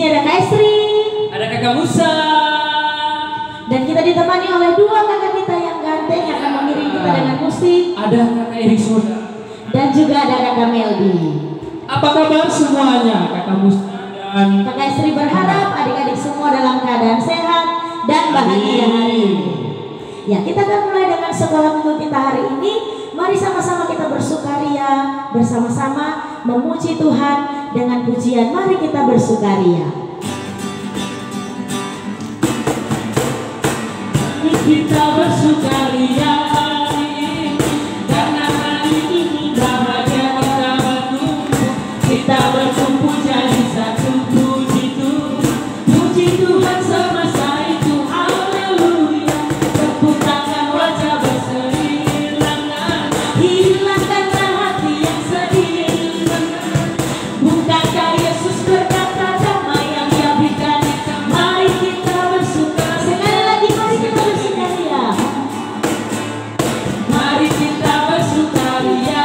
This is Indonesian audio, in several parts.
sini ada Kak Estri, ada Kakak Musa, dan kita ditemani oleh dua kakak kita yang ganteng yang akan mengiringi kita dengan musik. ada Kakak Erik Soda, dan juga ada Kakak Meldi. Apa kabar semuanya, Kakak Musa dan Kakak Estri berharap adik-adik semua dalam keadaan sehat dan bahagia hari ini. Ya, kita akan mulai dengan sekolah minggu kita hari ini. Mari sama-sama kita bersukaria, bersama-sama memuji Tuhan dengan pujian. Mari kita bersukaria. kita bersukaria karena hari ini bahagia kita berkumpul. Kita berkumpul jadi satu, puji Tuhan semesta itu, haleluya. Tepuk tangan, wajah berseri, hilangkanlah hati yang sedih. Bukankah Yesus berkata damai yang Dia berikan? Mari kita bersukaria. Sekali lagi mari kita bersukaria. Mari kita bersukaria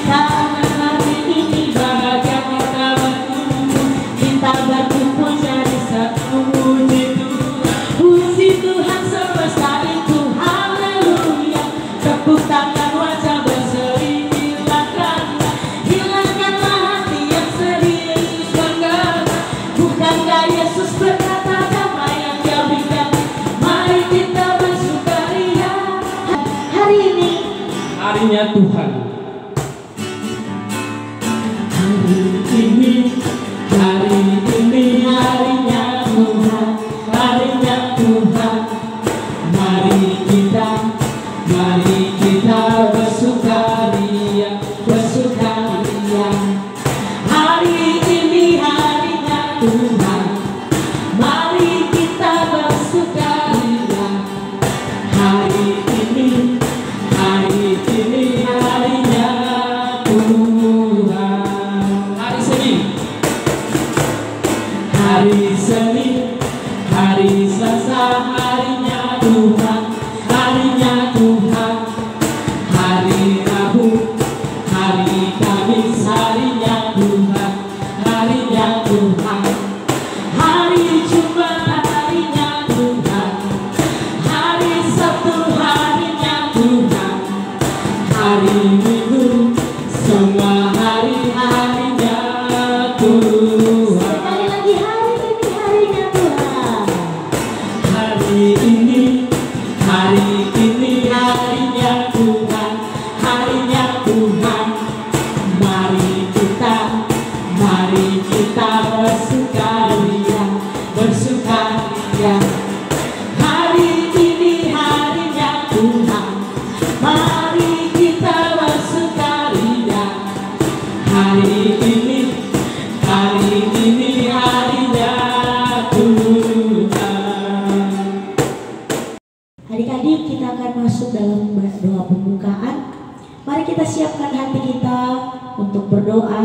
karena hari ini bahagia kita berkumpul. Kita berkumpul jadi satu, puji Tuhan semesta itu, haleluya. Tepuk tangan, wajah berseri, hilangkanlah hati yang sedih. Yesus berkata, bukankah Yesus berkata damai yang Dia berikan? Mari kita bersukaria. Hari ini Harinya Tuhan. Hari ini harinya Tuhan, harinya Tuhan. Mari kita bersukaria, bersukaria. Hari ini harinya Tuhan. Mari kita bersukaria. Hari ini harinya Tuhan. Hari Senin, hari Selasa, harinya Tuhan, harinya Tuhan. Hari Rabu, hari Kamis, harinya Tuhan, harinya Tuhan. Hari Jumat, harinya Tuhan. Hari Sabtu, harinya Tuhan. Hari Minggu, semua hari-harinya Tuhan. sekali lagi hari ini harinya Tuhan. Hari ini harinya Tuhan, harinya Tuhan. Mari kita bersukaria, bersukaria. Hari ini harinya Tuhan. Mari kita bersukaria. Hari ini harinya Tuhan. Adik-adik, kita akan masuk dalam doa pembukaan. Mari kita siapkan hati kita untuk berdoa.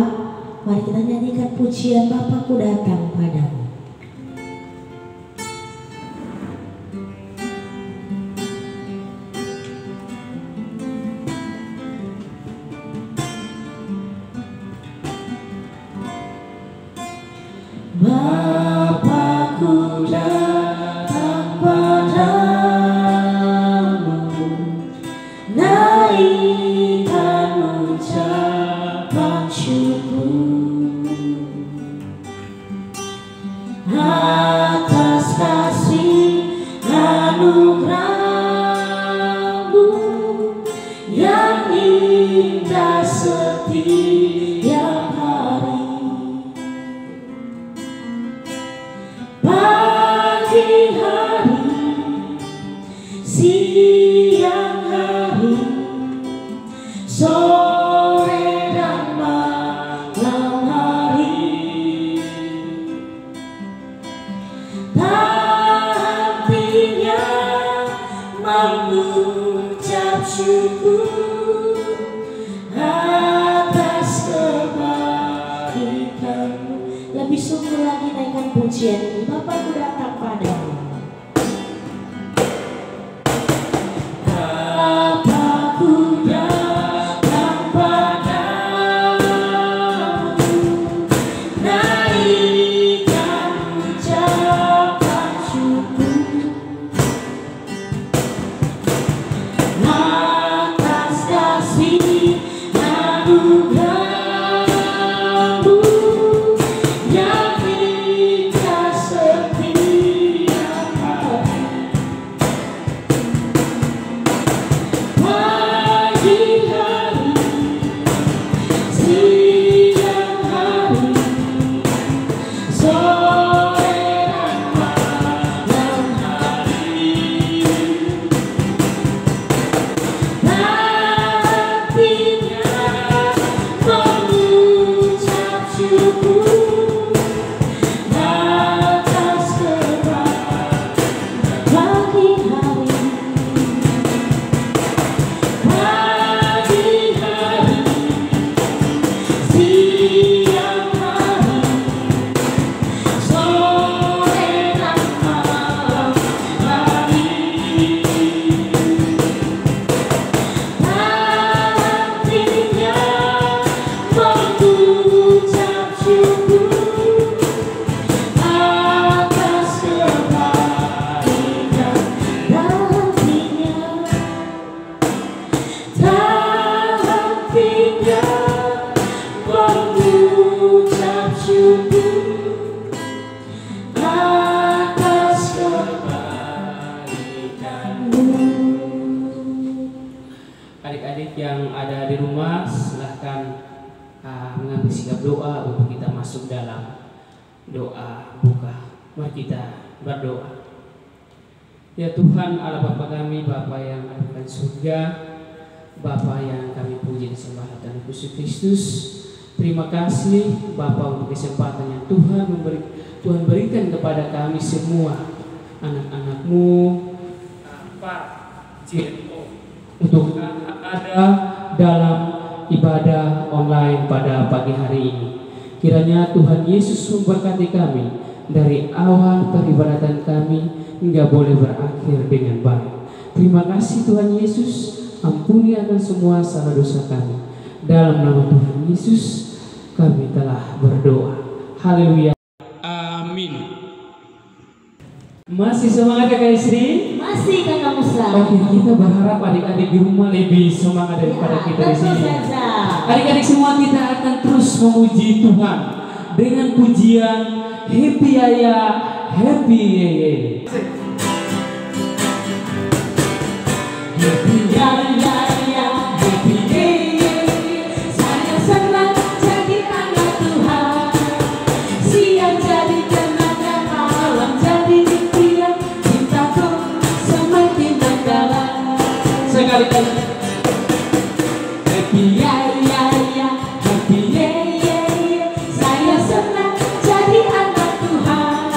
Mari kita nyanyikan pujian Bapakku datang padamu. Bapakku datang padamu, naikkan ucapan syukur atas kasih anugerah-Mu yang indah setiap hari. Pagi hari, siang hari, sore dan malam hari, tak hentinya mengucap syukur atas kebaikan-Mu. Lebih sungguh lagi naikkan pujian ini. Bapakku datang padamu. Bapakku datang padamu, naikkan adik-adik yang ada di rumah silahkan mengambil sikap doa untuk kita masuk dalam doa buka. Mari kita berdoa. Ya Tuhan Allah Bapa kami, Bapa yang ada di surga, Bapa yang kami puji disembah dan Yesus Kristus. Terima kasih Bapa untuk kesempatan yang Tuhan berikan kepada kami semua anak-anak-Mu untuk ada dalam ibadah online pada pagi hari ini. Kiranya Tuhan Yesus memberkati kami dari awal peribadatan kami hingga boleh berakhir dengan baik. Terima kasih Tuhan Yesus, ampuni akan semua salah dosa kami. Dalam nama Tuhan Yesus kami telah berdoa. Haleluya. Amin. Masih semangat Kakak Istri? Masih Kakak Musa. Oke, kita berharap adik-adik di rumah lebih semangat daripada kita di sini. Adik-adik semua kita akan terus memuji Tuhan dengan pujian Happy Ayah, Happy Yeye. Happy Yaya, Happy Yeye, saya senang jadi anak Tuhan. Siang jadi tenaga, malam jadi impian, cintaku semakin mendalam. Sekali lagi. Happy Yaya, Happy Yeye, saya senang jadi anak Tuhan.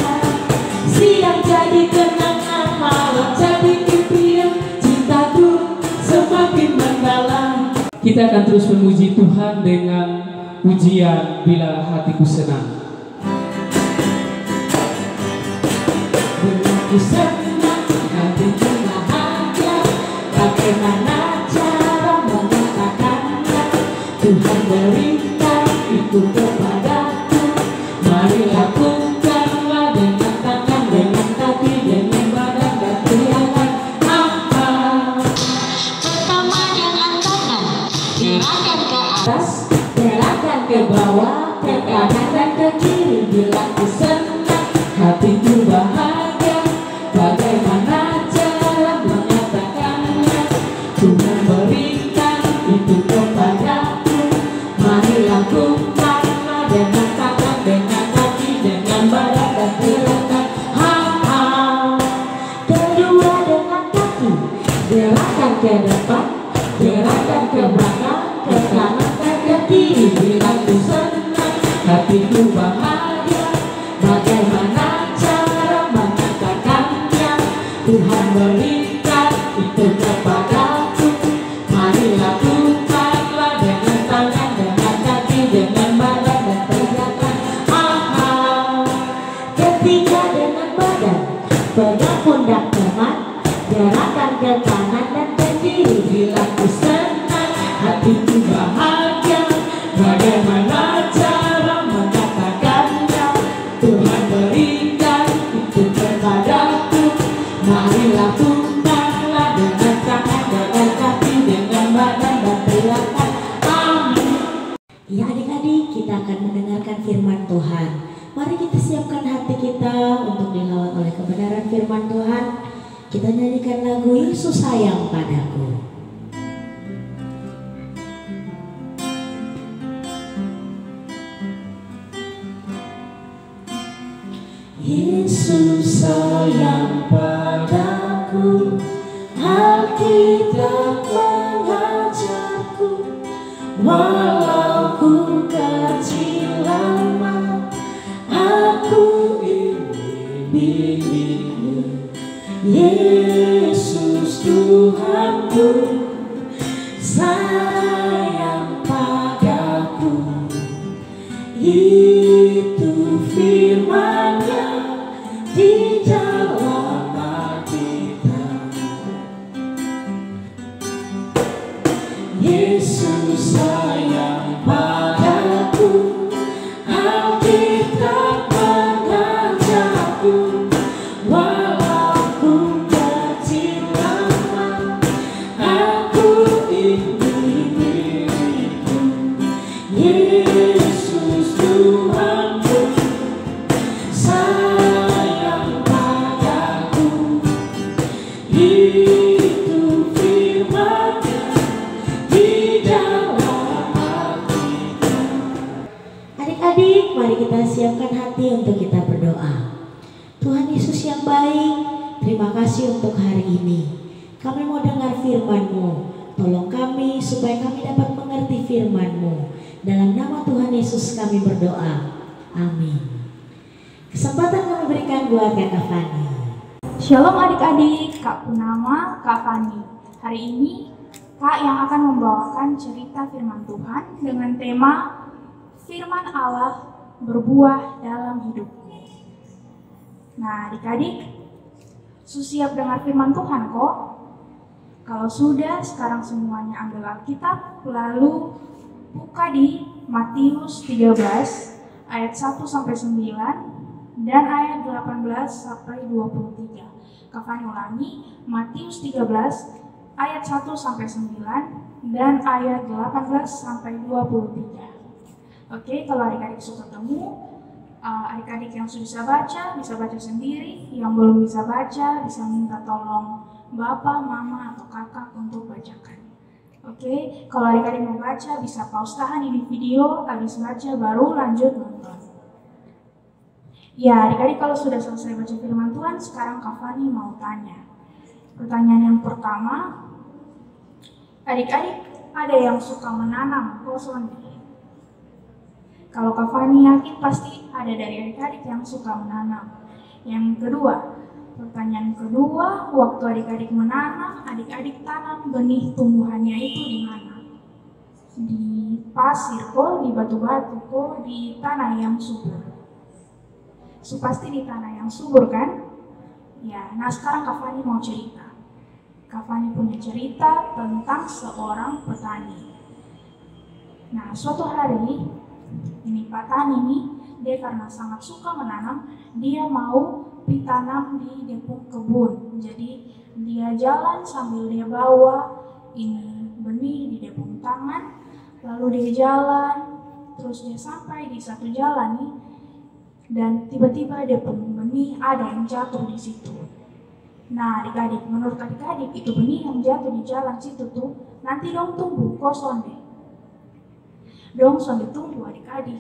Siang jadi kenangan, malam jadi impian, cintaku semakin mendalam. Kita akan terus memuji Tuhan dengan pujian Bila Hatiku Senang. Bila ku senang, hatiku bahagia, bagaimana cara mengatakannya? Tuhan berikan itu kepadaku, mari lakukanlah dengan tangan, dengan kaki, dengan badan dan teriakan apa? Pertama dengan tangan, gerakan ke atas, gerakan ke bawah, ke kanan dan ke kiri. Bila ku senang, hatiku bahagia, bagaimana cara mengatakannya? Tuhan berikan itu kepadaku, mari lakukanlah dengan tangan, dengan kaki, dengan badan dan gerakan ha-ha. Kedua dengan kaki, gerakan ke depan, gerakan ke belakang, ke kanan dan ke kiri. Bila ku senang, hatiku bahagia, bagaimana cara mengatakannya? Tuhan berikan itu kepadaku, mari lakukanlah dengan tangan, dengan kaki, dengan badan dan teriakan ha-ha. Ketiga dengan badan, pegang pundak teman, gerakan ke kanan dan ke kiri. Bila ku senang, hatiku bahagia, bagaimana cara mengatakannya? Tuhan berikan itu kepadaku, mari lakukanlah dengan tangan, dengan kaki, dengan badan dan teriakan amin. Ya adik-adik, kita akan mendengarkan firman Tuhan. Mari kita siapkan hati kita untuk dilawat oleh kebenaran firman Tuhan. Kita nyanyikan lagu Yesus Sayang Padaku. Yesus sayang padaku, Alkitab mengajarku, walau ku kecil lama, aku ingin milikmu. Yesus Tuhanku, sayang padaku, itu firman-Nya di dalam Alkitab. Yesus sayang padaku, Alkitab mengajarku, walau ku kecil lama, aku ingin milikmu. Yesus Tuhanku, sayang padaku, itu firman-Nya di Yesus yang baik, terima kasih untuk hari ini. Kami mau dengar firman-Mu. Tolong kami supaya kami dapat mengerti firman-Mu. Dalam nama Tuhan Yesus kami berdoa. Amin. Kesempatan kami berikan buat Kak Fani. Shalom adik-adik, Kak Punama, Kak Fani. Hari ini Kak yang akan membawakan cerita firman Tuhan dengan tema Firman Allah berbuah dalam hidupku. Nah adik-adik, siap dengar firman Tuhan kok? Kalau sudah, sekarang semuanya ambil Alkitab, lalu buka di Matius 13 ayat 1-9 dan ayat 18-23. Kak Fani ulangi, Matius 13 ayat 1-9 dan ayat 18-23. Oke, kalau adik-adik suka ketemu, adik-adik yang sudah bisa baca sendiri. Yang belum bisa baca, bisa minta tolong bapak, mama, atau kakak untuk bacakan. Oke, kalau adik-adik mau baca, bisa pause tahan ini video, habis baca baru lanjut nonton. Ya, adik-adik kalau sudah selesai baca firman Tuhan, sekarang Kak Fani mau tanya. Pertanyaan yang pertama, adik-adik ada yang suka menanam kosong? Kalau Kak Fani yakin pasti ada dari adik-adik yang suka menanam. Yang kedua, pertanyaan kedua, waktu adik-adik menanam, adik-adik tanam benih tumbuhannya itu di mana? Di pasir kok, di batu-batu kok, di tanah yang subur? So, pasti di tanah yang subur kan? Ya, nah sekarang Kak Fani mau cerita. Kak Fani punya cerita tentang seorang petani. Nah, suatu hari ini petani nih, dia karena sangat suka menanam, dia mau ditanam di depuk kebun. Jadi dia jalan sambil dia bawa ini benih di depuk tangan, lalu dia jalan, terus dia sampai di satu jalan nih, dan tiba-tiba depuk benih ada yang jatuh di situ. Nah adik-adik, menurut adik-adik itu benih yang jatuh di jalan situ tuh nanti dong tumbuh kosong deh. Dong sonde tumbuh adik-adik,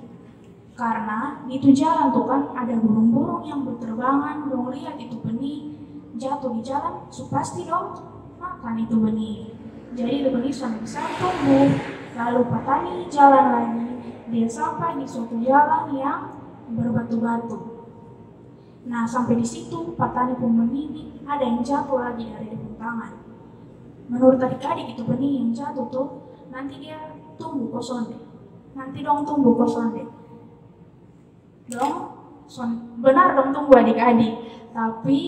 karena itu jalan tuh kan ada burung-burung yang berterbangan, dong lihat itu benih jatuh di jalan, so pasti dong makan itu benih. Jadi itu benih sonde bisa tumbuh. Lalu petani jalan lagi, dia sampai di suatu jalan yang berbatu-batu. Nah sampai di situ petani pun benih ada yang jatuh lagi dari depuk tangan. Menurut adik-adik itu benih yang jatuh tuh nanti dia tumbuh kosong deh. Nanti dong tumbuh kosong deh. Benar dong tumbuh adik-adik. Tapi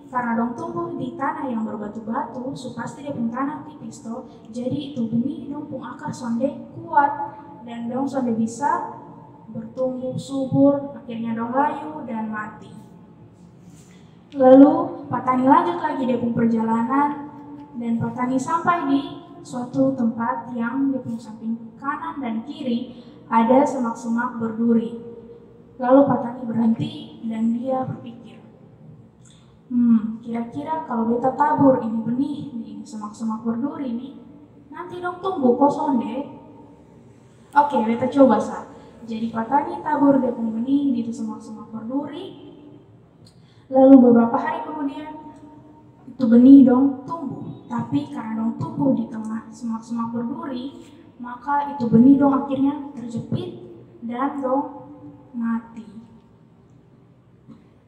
karena dong tumbuh di tanah yang berbatu-batu, so pasti dia punya tanah tipis toh. Jadi itu benih dong pun akar sonde kuat dan dong sonde bisa bertumbuh subur, akhirnya dong layu dan mati. Lalu petani lanjut lagi dia pun perjalanan dan petani sampai di suatu tempat yang di samping kanan dan kiri ada semak-semak berduri. Lalu petani berhenti dan dia berpikir, kira-kira kalau beta tabur ini benih di semak-semak berduri nih, nanti dong tumbuh kosong deh. Oke, beta coba sah. Jadi petani tabur dia pun benih di semak-semak berduri. Lalu beberapa hari kemudian itu benih dong tumbuh. Tapi karena dong tumbuh di tengah semak-semak berduri, maka itu benih dong akhirnya terjepit dan dong mati.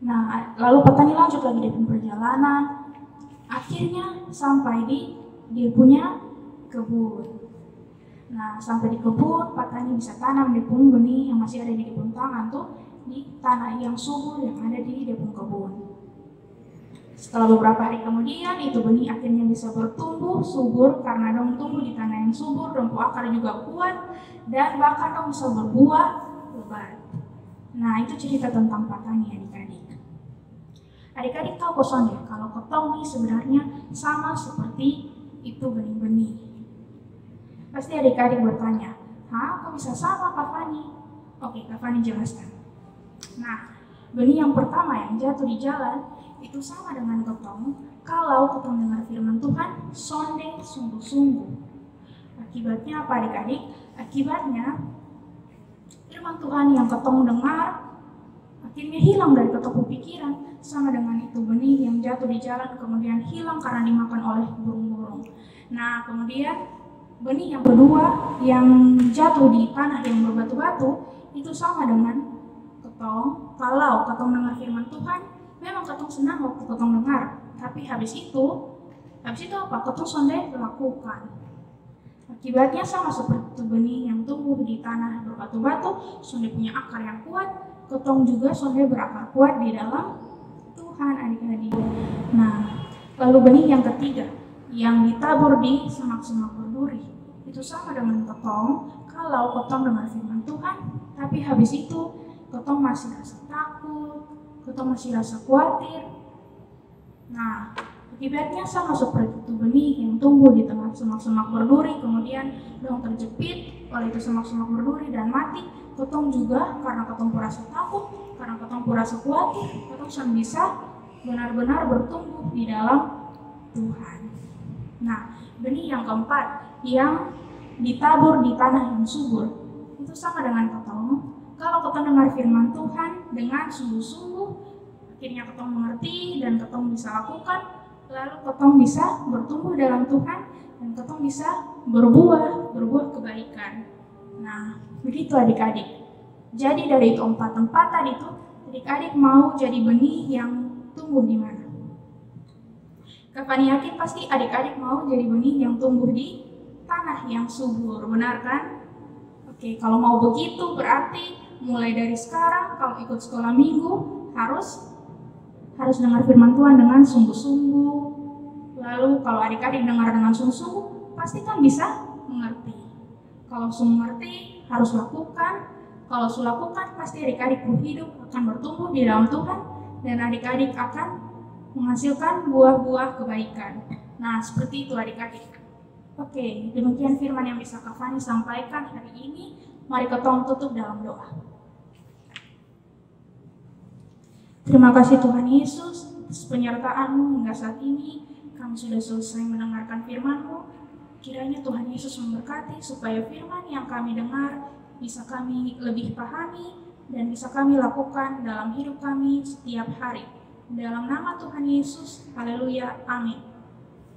Nah, lalu petani lanjut lagi dia punya perjalanan. Akhirnya sampai di dia punya kebun. Nah, sampai di kebun, petani bisa tanam dia punya benih yang masih ada di kebun tangan tuh di tanah yang subur yang ada di dia punya kebun. Setelah beberapa hari kemudian, itu benih akhirnya bisa bertumbuh subur karena dong tumbuh di tanah yang subur, dong akar juga kuat, dan bahkan dong bisa berbuah lebat. Nah, itu cerita tentang petani adik-adik. Adik-adik tahu kosong ya, kalau ketong nih sebenarnya sama seperti itu benih-benih. Pasti adik-adik bertanya, kok bisa sama Kak Fani? Oke, Kak Fani jelaskan. Nah, benih yang pertama yang jatuh di jalan, itu sama dengan ketong kalau ketong dengar firman Tuhan sonde sungguh-sungguh. Akibatnya apa adik-adik? Akibatnya firman Tuhan yang ketong dengar akhirnya hilang dari ketong pikiran, sama dengan itu benih yang jatuh di jalan kemudian hilang karena dimakan oleh burung-burung. Nah, kemudian benih yang kedua yang jatuh di tanah yang berbatu-batu itu sama dengan ketong. Kalau ketong dengar firman Tuhan, memang ketong senang waktu ketong dengar, tapi habis itu apa? Ketong sonde lakukan. Akibatnya sama seperti benih yang tumbuh di tanah berbatu-batu, sonde punya akar yang kuat, ketong juga sonde berakar kuat di dalam Tuhan, adik-adik. Nah, lalu benih yang ketiga yang ditabur di semak-semak berduri itu sama dengan ketong. Kalau ketong dengar firman Tuhan, tapi habis itu ketong masih rasa takut, ketong masih rasa khawatir. Nah, akibatnya sama seperti itu benih yang tumbuh di tengah semak-semak berduri, kemudian dong terjepit oleh itu semak-semak berduri dan mati. Ketong juga karena ketong merasa takut, karena ketong merasa khawatir, ketong bisa benar-benar bertumbuh di dalam Tuhan. Nah, benih yang keempat yang ditabur di tanah yang subur itu sama dengan ketong. Kalau ketong dengar firman Tuhan dengan sungguh-sungguh, akhirnya ketong mengerti dan ketong bisa lakukan, lalu ketong bisa bertumbuh dalam Tuhan dan ketong bisa berbuah kebaikan. Nah, begitu adik-adik. Jadi dari itu 4 tempat tadi itu, adik-adik mau jadi benih yang tumbuh di mana? Kak Fani yakin pasti adik-adik mau jadi benih yang tumbuh di tanah yang subur, benar kan? Oke, kalau mau begitu berarti mulai dari sekarang kalau ikut sekolah minggu harus dengar firman Tuhan dengan sungguh-sungguh. Lalu kalau adik-adik dengar dengan sungguh-sungguh, pasti kan bisa mengerti. Kalau sungguh mengerti, harus lakukan. Kalau sudah lakukan, pasti adik-adik hidup akan bertumbuh di dalam Tuhan dan adik-adik akan menghasilkan buah-buah kebaikan. Nah, seperti itu adik-adik. Oke, demikian firman yang bisa Kak Fani sampaikan hari ini. Mari ketong tutup dalam doa. Terima kasih Tuhan Yesus atas penyertaan-Mu hingga saat ini. Kami sudah selesai mendengarkan firman-Mu. Kiranya Tuhan Yesus memberkati supaya firman yang kami dengar bisa kami lebih pahami dan bisa kami lakukan dalam hidup kami setiap hari. Dalam nama Tuhan Yesus, haleluya, amin.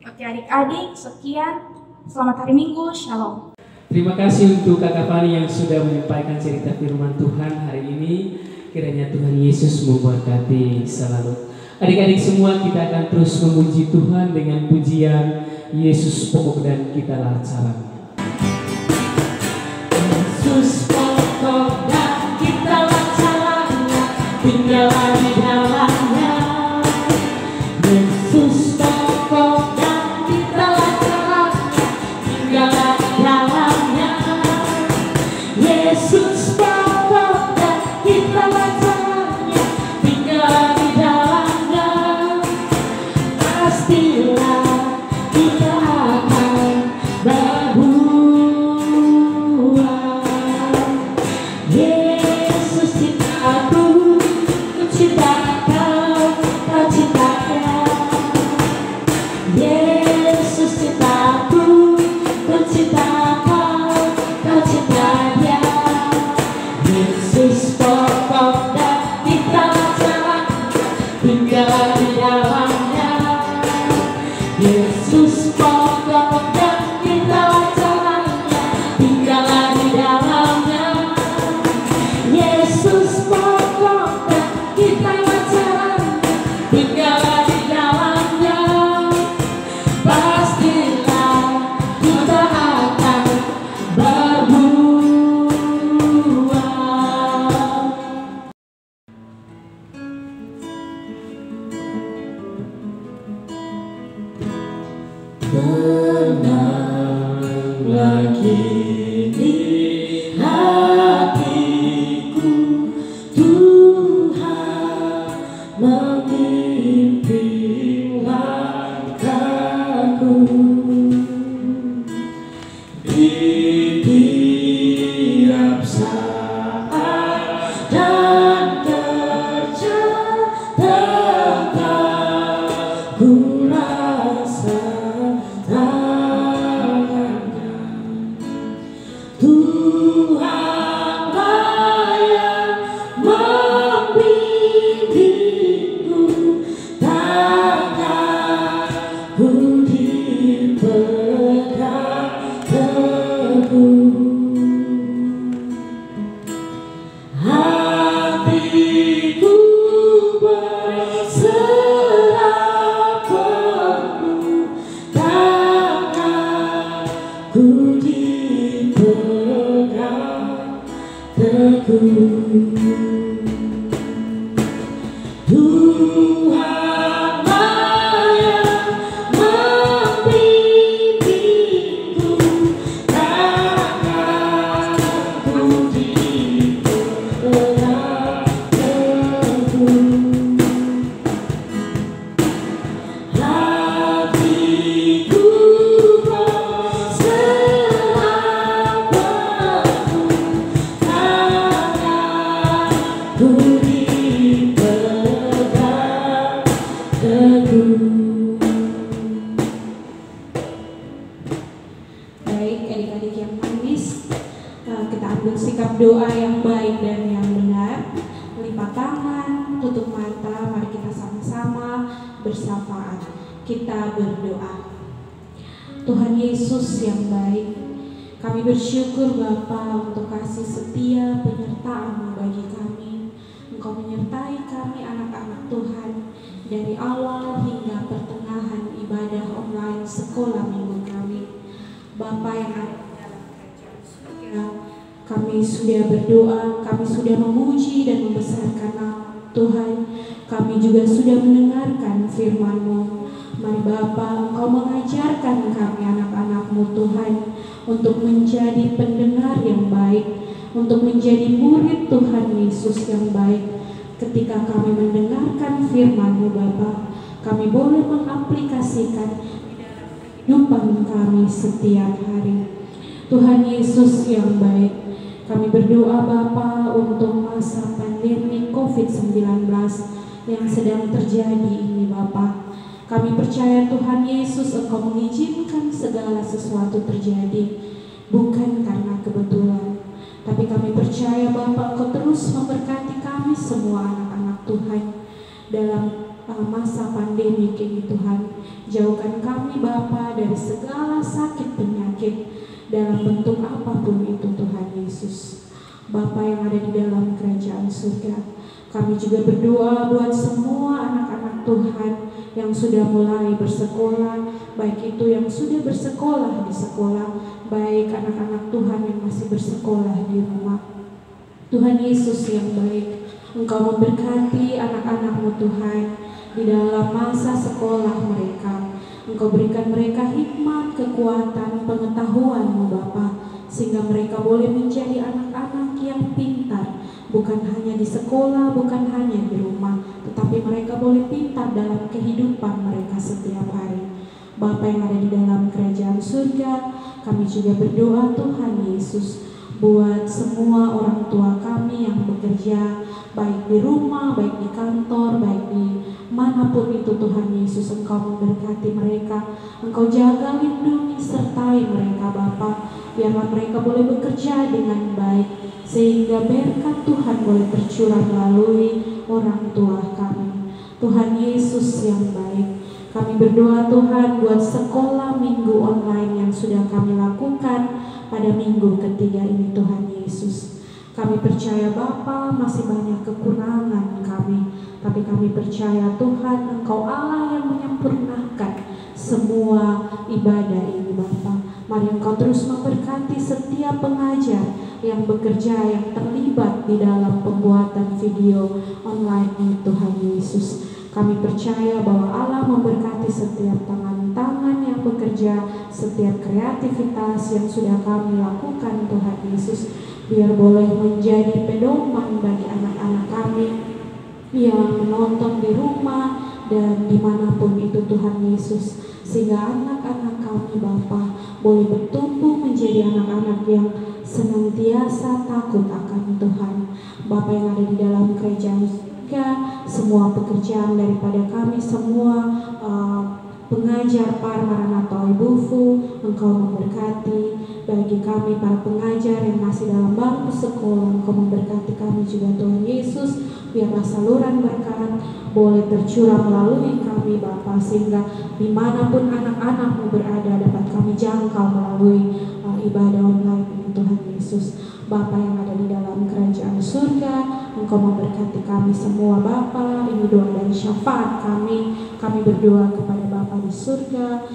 Oke adik-adik, sekian. Selamat hari Minggu, shalom. Terima kasih untuk Kakak Fani yang sudah menyampaikan cerita firman Tuhan hari ini. Kiranya Tuhan Yesus memberkati selalu. Adik-adik semua, kita akan terus memuji Tuhan dengan pujian Yesus pokok dan kitalah caranya. Yesus pokok dan kitalah caranya, tinggallah di dalamnya. Yesus pokok dan kitalah caranya, tinggallah di dalamnya. Yesus pokok dan kitalah caranya, tinggallah di dalamnya. Pastilah kita akan berbuah. Yesus cintaku, ku cinta kau, kau cintaku. Yesus cintaku, ku cinta kau, kau cinta Dia. Yesus pokok dan kitalah caranya, tinggal di dalamnya. Yesus pokok dan kitalah caranya, tinggallah di dalamnya. Yesus pokok dan kitalah caranya, tinggallah di dalamnya. Pastilah kita akan berbuah. Tenanglah kini hatiku, Tuhan memimpin langkahku. Di tiap saat dan kerja tetap ku rasa tangannya. Tuhanlah yang membimbingku Selamatku tanganku dipegang teguh. Tuhanlah yang membimbingku, tanganku dipegang teguh. Hatiku berselamatku, tanganku dipegang teguh. Baik, adik-adik yang manis, kita ambil sikap doa yang baik dan yang benar. Lipat tangan, tutup mata, mari kita sama-sama bersafaat. Kita berdoa. Tuhan Yesus yang baik, kami bersyukur Bapa untuk kasih setia penyertaan bagi kami. Engkau menyertai kami anak-anak Tuhan dari awal hingga pertengahan ibadah online sekolah minggu kami. Bapa yang ada di dalam kerajaan surga, kami sudah berdoa, kami sudah memuji dan membesarkan nama Tuhan. Kami juga sudah mendengarkan firman-Mu. Mari Bapa, Engkau mengajarkan kami anak-anak-Mu Tuhan untuk menjadi pendengar yang baik, untuk menjadi murid Tuhan Yesus yang baik. Ketika kami mendengarkan firman-Mu Bapa, kami boleh mengaplikasikan kehidupan kami setiap hari. Tuhan Yesus yang baik, kami berdoa Bapa untuk masa pandemi COVID-19 yang sedang terjadi ini Bapa. Kami percaya Tuhan Yesus Engkau mengizinkan segala sesuatu terjadi bukan karena kebetulan, tapi kami percaya Bapa Engkau terus memberkati kami semua anak-anak Tuhan dalam masa pandemi ini Tuhan. Jauhkan kami Bapa dari segala sakit penyakit dalam bentuk apapun itu Tuhan Yesus. Bapa yang ada di dalam kerajaan surga, kami juga berdoa buat semua anak-anak Tuhan yang sudah mulai bersekolah, baik itu yang sudah bersekolah di sekolah, baik anak-anak Tuhan yang masih bersekolah di rumah. Tuhan Yesus yang baik, Engkau memberkati anak-anak-Mu Tuhan di dalam masa sekolah mereka. Engkau berikan mereka hikmat, kekuatan, pengetahuan-Mu Bapa, sehingga mereka boleh menjadi anak-anak yang pintar, bukan hanya di sekolah, bukan hanya di rumah, tetapi mereka boleh pintar dalam kehidupan mereka setiap hari. Bapa yang ada di dalam kerajaan surga, kami juga berdoa Tuhan Yesus buat semua orang tua kami yang bekerja, baik di rumah, baik di kantor, baik di manapun itu Tuhan Yesus. Engkau memberkati mereka, Engkau jaga, lindungi, sertai mereka Bapa. Biarlah mereka boleh bekerja dengan baik, sehingga berkat Tuhan boleh tercurah melalui orang tua kami. Tuhan Yesus yang baik, kami berdoa Tuhan buat sekolah minggu online yang sudah kami lakukan pada minggu ketiga ini Tuhan Yesus. Kami percaya Bapa masih banyak kekurangan kami, tapi kami percaya Tuhan Engkau Allah yang menyempurnakan semua ibadah ini Bapa. Mari Engkau terus memberkati setiap pengajar yang bekerja, yang terlibat di dalam pembuatan video online ini Tuhan Yesus. Kami percaya bahwa Allah memberkati setiap tangan-tangan yang bekerja, setiap kreativitas yang sudah kami lakukan Tuhan Yesus. Biar boleh menjadi pedoman bagi anak-anak kami yang menonton di rumah dan dimanapun itu Tuhan Yesus. Sehingga anak-anak kami Bapa boleh bertumbuh menjadi anak-anak yang senantiasa takut akan Tuhan. Bapa yang ada di dalam kerajaan surga, semua pekerjaan daripada kami semua pengajar para Maranatha Ibufu, Engkau memberkati. Bagi kami para pengajar yang masih dalam bangku sekolah, Engkau memberkati kami juga Tuhan Yesus. Biarlah saluran berkat boleh tercurah melalui kami Bapa, sehingga dimanapun anak-anak-Mu berada dapat kami jangkau melalui ibadah online ini Tuhan Yesus. Bapa yang ada di dalam kerajaan surga, Engkau memberkati kami semua Bapa. Ini doa dan syafaat kami. Kami berdoa kepada Bapa di surga.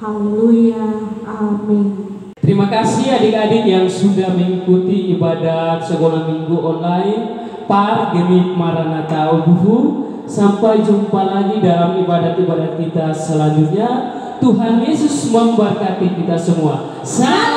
Haleluya. Amin. Terima kasih adik-adik yang sudah mengikuti ibadat sekolah minggu online Par Gemik Maranatha Ubuhu. Sampai jumpa lagi dalam ibadat-ibadat kita selanjutnya. Tuhan Yesus memberkati kita semua. Salam.